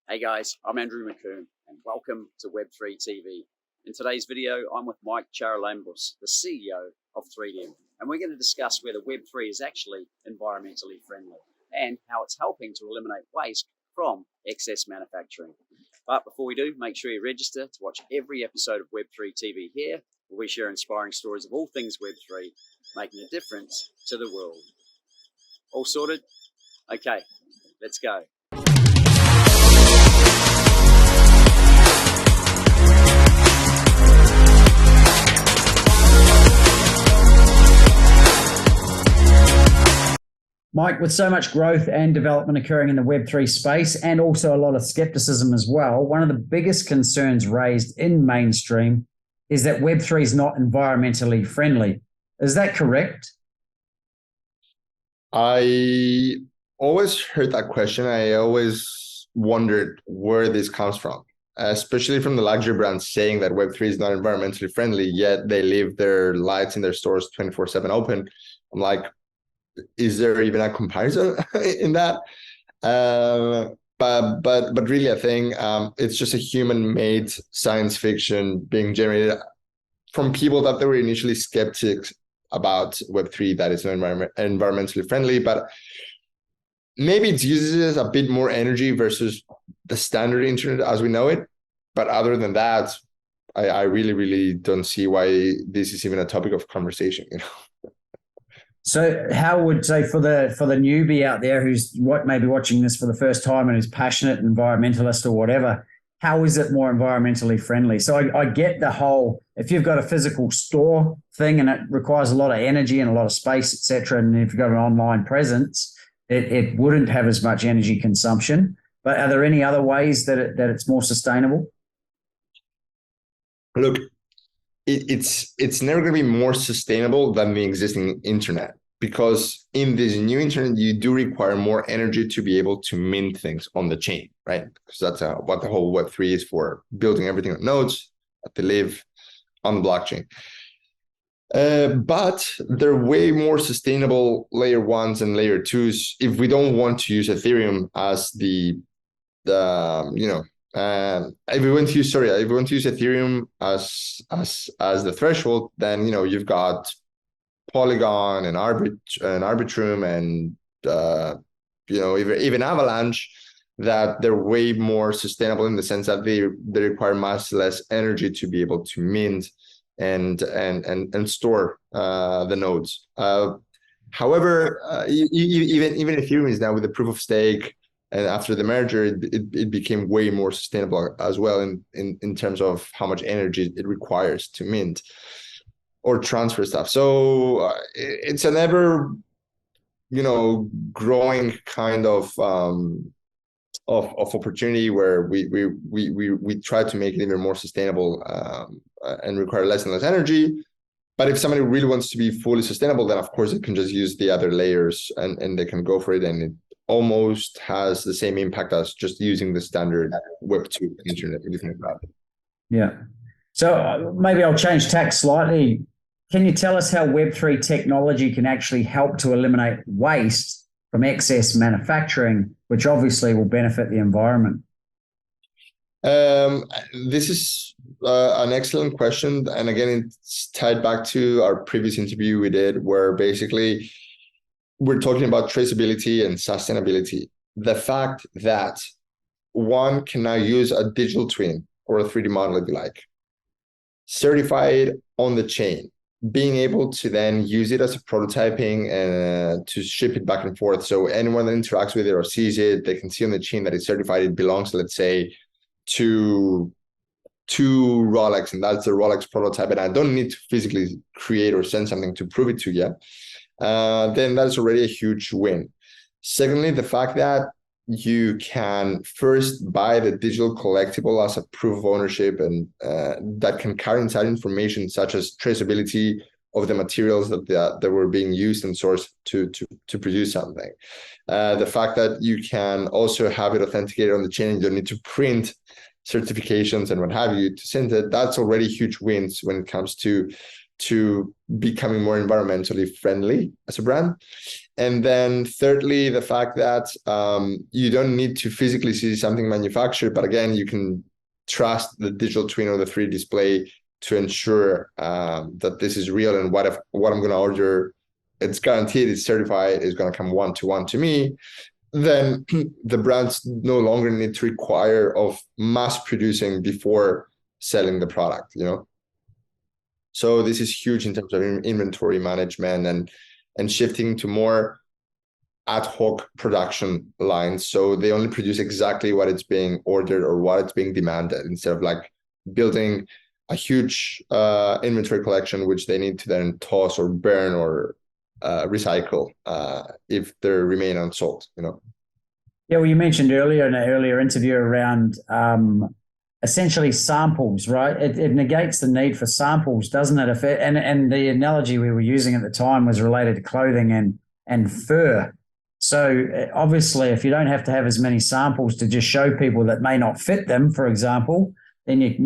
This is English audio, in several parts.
Hey guys, I'm Andrew McCoon and welcome to Web3 TV. In today's video, I'm with Mike Charalambous, the CEO of Threedium, and we're going to discuss whether Web3 is actually environmentally friendly and how it's helping to eliminate waste from excess manufacturing. But before we do, make sure you register to watch every episode of Web3 TV here, where we share inspiring stories of all things Web3, making a difference to the world. All sorted? Okay, let's go. Mike, with so much growth and development occurring in the Web3 space and also a lot of skepticism as well, one of the biggest concerns raised in mainstream is that Web3 is not environmentally friendly. Is that correct? I always heard that question. I always wondered where this comes from, especially from the luxury brands saying that Web3 is not environmentally friendly, yet they leave their lights in their stores 24/7 open. I'm like, is there even a comparison in that? But really, I think it's just a human-made science fiction being generated from people that they were initially skeptics about Web3 that is not environmentally friendly, but maybe it uses a bit more energy versus the standard internet as we know it. But other than that, I really don't see why this is even a topic of conversation, you know. So how would, say, for the newbie out there who's maybe watching this for the first time and is passionate environmentalist or whatever, how is it more environmentally friendly? So I get the whole, if you've got a physical store thing and it requires a lot of energy and a lot of space, etc., and if you've got an online presence, it wouldn't have as much energy consumption. But are there any other ways that it's more sustainable? Look, it's never going to be more sustainable than the existing internet, because in this new internet, you do require more energy to be able to mint things on the chain, right? Because that's what the whole Web3 is for, building everything on nodes that they live on the blockchain. But they're way more sustainable layer ones and layer twos if we don't want to use Ethereum as if we want to use Ethereum as the threshold, then you've got Polygon and Arbitrum and even Avalanche, that they're way more sustainable in the sense that they require much less energy to be able to mint and store the nodes. However, even Ethereum is now with the proof of stake. And after the merger, it became way more sustainable as well in terms of how much energy it requires to mint or transfer stuff. So it's an ever, growing kind of opportunity where we try to make it even more sustainable and require less and less energy. But if somebody really wants to be fully sustainable, then of course it can just use the other layers and they can go for it, and it almost has the same impact as just using the standard Web2 internet, if you think about it. Yeah. So maybe I'll change tack slightly. Can you tell us how Web3 technology can actually help to eliminate waste from excess manufacturing, which obviously will benefit the environment? This is an excellent question. And again, it's tied back to our previous interview we did, where basically we're talking about traceability and sustainability. The fact that one can now use a digital twin or a 3D model, if you like, certified on the chain, being able to then use it as a prototyping and to ship it back and forth. So anyone that interacts with it or sees it, they can see on the chain that it's certified. It belongs, let's say, to Rolex, and that's the Rolex prototype, and I don't need to physically create or send something to prove it to you. Then that's already a huge win. Secondly, the fact that you can first buy the digital collectible as a proof of ownership, and that can carry inside information such as traceability of the materials that were being used and sourced to produce something. The fact that you can also have it authenticated on the chain, you don't need to print certifications and what have you to send it. That's already huge wins when it comes to becoming more environmentally friendly as a brand. And then thirdly, the fact that you don't need to physically see something manufactured, but again, you can trust the digital twin or the 3D display to ensure that this is real, and what I'm going to order, it's guaranteed, it's certified, it's going to come one-to-one to me. Then the brands no longer need to require of mass producing before selling the product, So this is huge in terms of inventory management and shifting to more ad hoc production lines. So they only produce exactly what it's being ordered or what it's being demanded, instead of like building a huge inventory collection, which they need to then toss or burn or recycle if they remain unsold, Yeah, well, you mentioned earlier in an earlier interview around essentially samples, right? It negates the need for samples, doesn't it? And the analogy we were using at the time was related to clothing and fur. So obviously, if you don't have to have as many samples to just show people that may not fit them, for example, then you're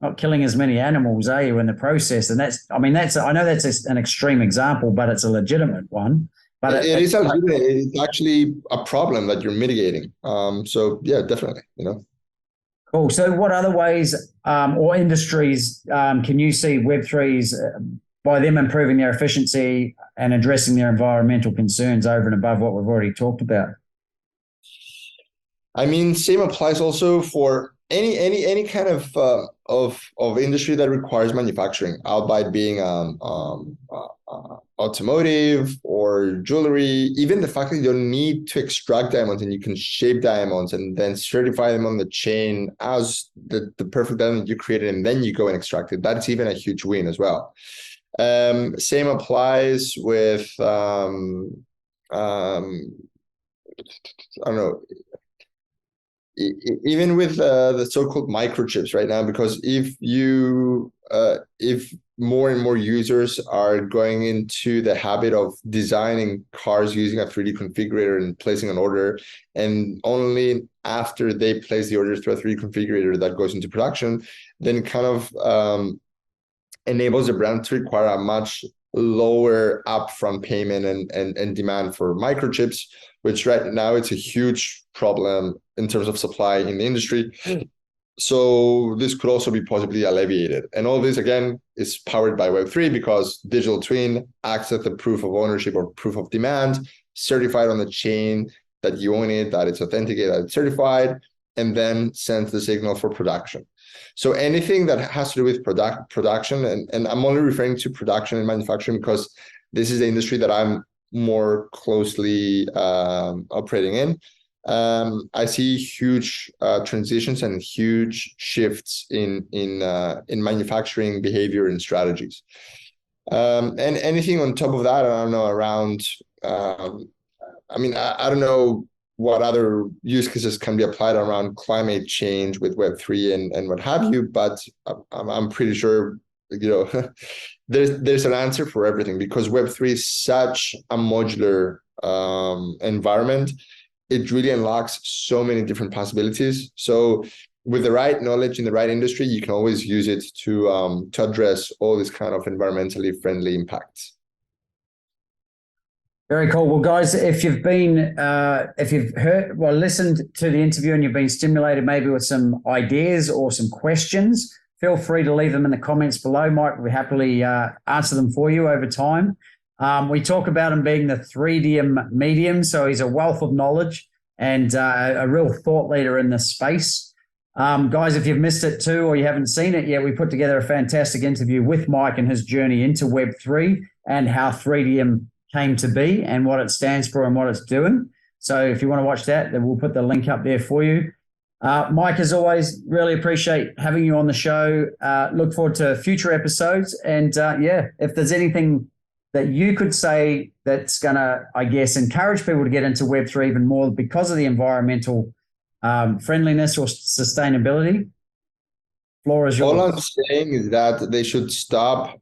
not killing as many animals, are you, in the process? And I know that's an extreme example, but it's a legitimate one. But it's actually a problem that you're mitigating. So yeah, definitely, Cool. So what other ways or industries can you see Web3s by them improving their efficiency and addressing their environmental concerns over and above what we've already talked about? I mean, same applies also for any kind of industry that requires manufacturing, albeit being automotive or jewelry. Even the fact that you don't need to extract diamonds and you can shape diamonds and then certify them on the chain as the perfect diamond you created, and then you go and extract it. That's even a huge win as well. Same applies with I don't know, even with the so-called microchips right now, because if more and more users are going into the habit of designing cars using a 3D configurator and placing an order, and only after they place the order through a 3D configurator that goes into production, then kind of enables the brand to require a much lower upfront payment and demand for microchips, which right now it's a huge problem in terms of supply in the industry. So this could also be possibly alleviated. And all this, again, is powered by Web3, because digital twin acts as the proof of ownership or proof of demand, certified on the chain that you own it, that it's authenticated, that it's certified, and then sends the signal for production. So anything that has to do with production, and I'm only referring to production and manufacturing because this is the industry that I'm more closely operating in. I see huge transitions and huge shifts in manufacturing behavior and strategies. And anything on top of that, I don't know, around, I don't know what other use cases can be applied around climate change with Web3 and what have you, but I'm pretty sure, there's an answer for everything, because Web3 is such a modular environment. It really unlocks so many different possibilities. So with the right knowledge in the right industry, you can always use it to address all these kind of environmentally friendly impacts. Very cool. Well, guys, if you've listened to the interview and you've been stimulated maybe with some ideas or some questions, feel free to leave them in the comments below. Mike will happily answer them for you over time. We talk about him being the Threedium medium, so he's a wealth of knowledge and a real thought leader in this space. Guys, if you've missed it too, or you haven't seen it yet, we put together a fantastic interview with Mike and his journey into Web3 and how Threedium came to be and what it stands for and what it's doing. So if you want to watch that, then we'll put the link up there for you. Mike, as always, really appreciate having you on the show. Look forward to future episodes. And if there's anything that you could say that's going to, I guess, encourage people to get into Web3 even more because of the environmental friendliness or sustainability, floor is yours. All I'm saying is that they should stop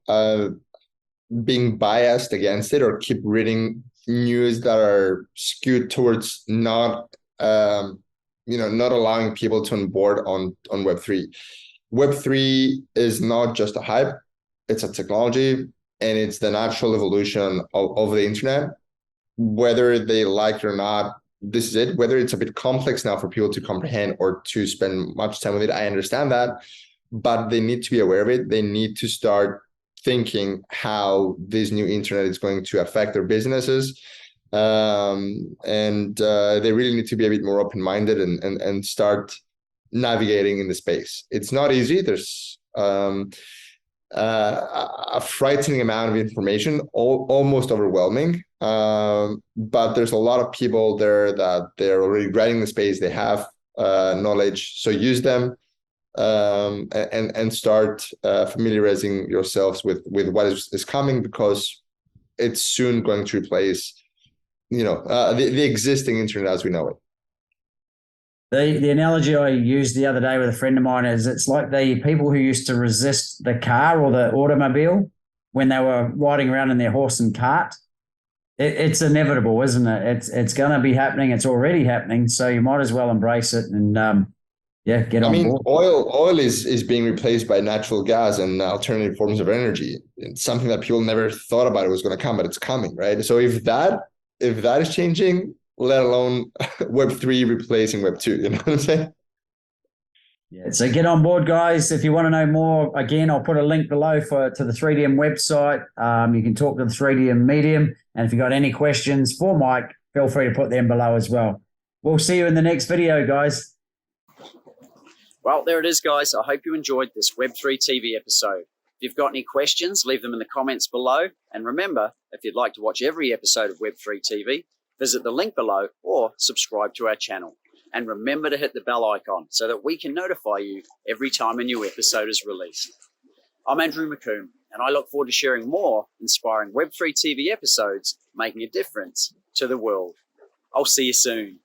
being biased against it, or keep reading news that are skewed towards not allowing people to onboard on Web3. Web3 is not just a hype, it's a technology, and it's the natural evolution of the internet. whether they like it or not, this is it. Whether it's a bit complex now for people to comprehend or to spend much time with it, I understand that, but they need to be aware of it. They need to start thinking how this new internet is going to affect their businesses. And they really need to be a bit more open-minded and start navigating in the space. It's not easy. There's a frightening amount of information, almost overwhelming. But there's a lot of people there that they're already writing the space. They have knowledge, so use them, and start familiarizing yourselves with what is coming, because it's soon going to replace, the existing internet as we know it. The analogy I used the other day with a friend of mine is it's like the people who used to resist the car or the automobile when they were riding around in their horse and cart. It's inevitable, isn't it? It's going to be happening. It's already happening. So you might as well embrace it and get on board. Oil is being replaced by natural gas and alternative forms of energy. It's something that people never thought about it was going to come, but it's coming, right? So if that is changing, let alone Web3 replacing Web2, you know what I'm saying? Yeah, so get on board, guys. If you want to know more, again, I'll put a link below to the Threedium website. You can talk to the Threedium medium. And if you've got any questions for Mike, feel free to put them below as well. We'll see you in the next video, guys. Well, there it is, guys. I hope you enjoyed this Web3 TV episode. If you've got any questions, leave them in the comments below. And remember, if you'd like to watch every episode of Web3 TV, visit the link below or subscribe to our channel. And remember to hit the bell icon so that we can notify you every time a new episode is released. I'm Andrew McComb, and I look forward to sharing more inspiring Web3 TV episodes making a difference to the world. I'll see you soon.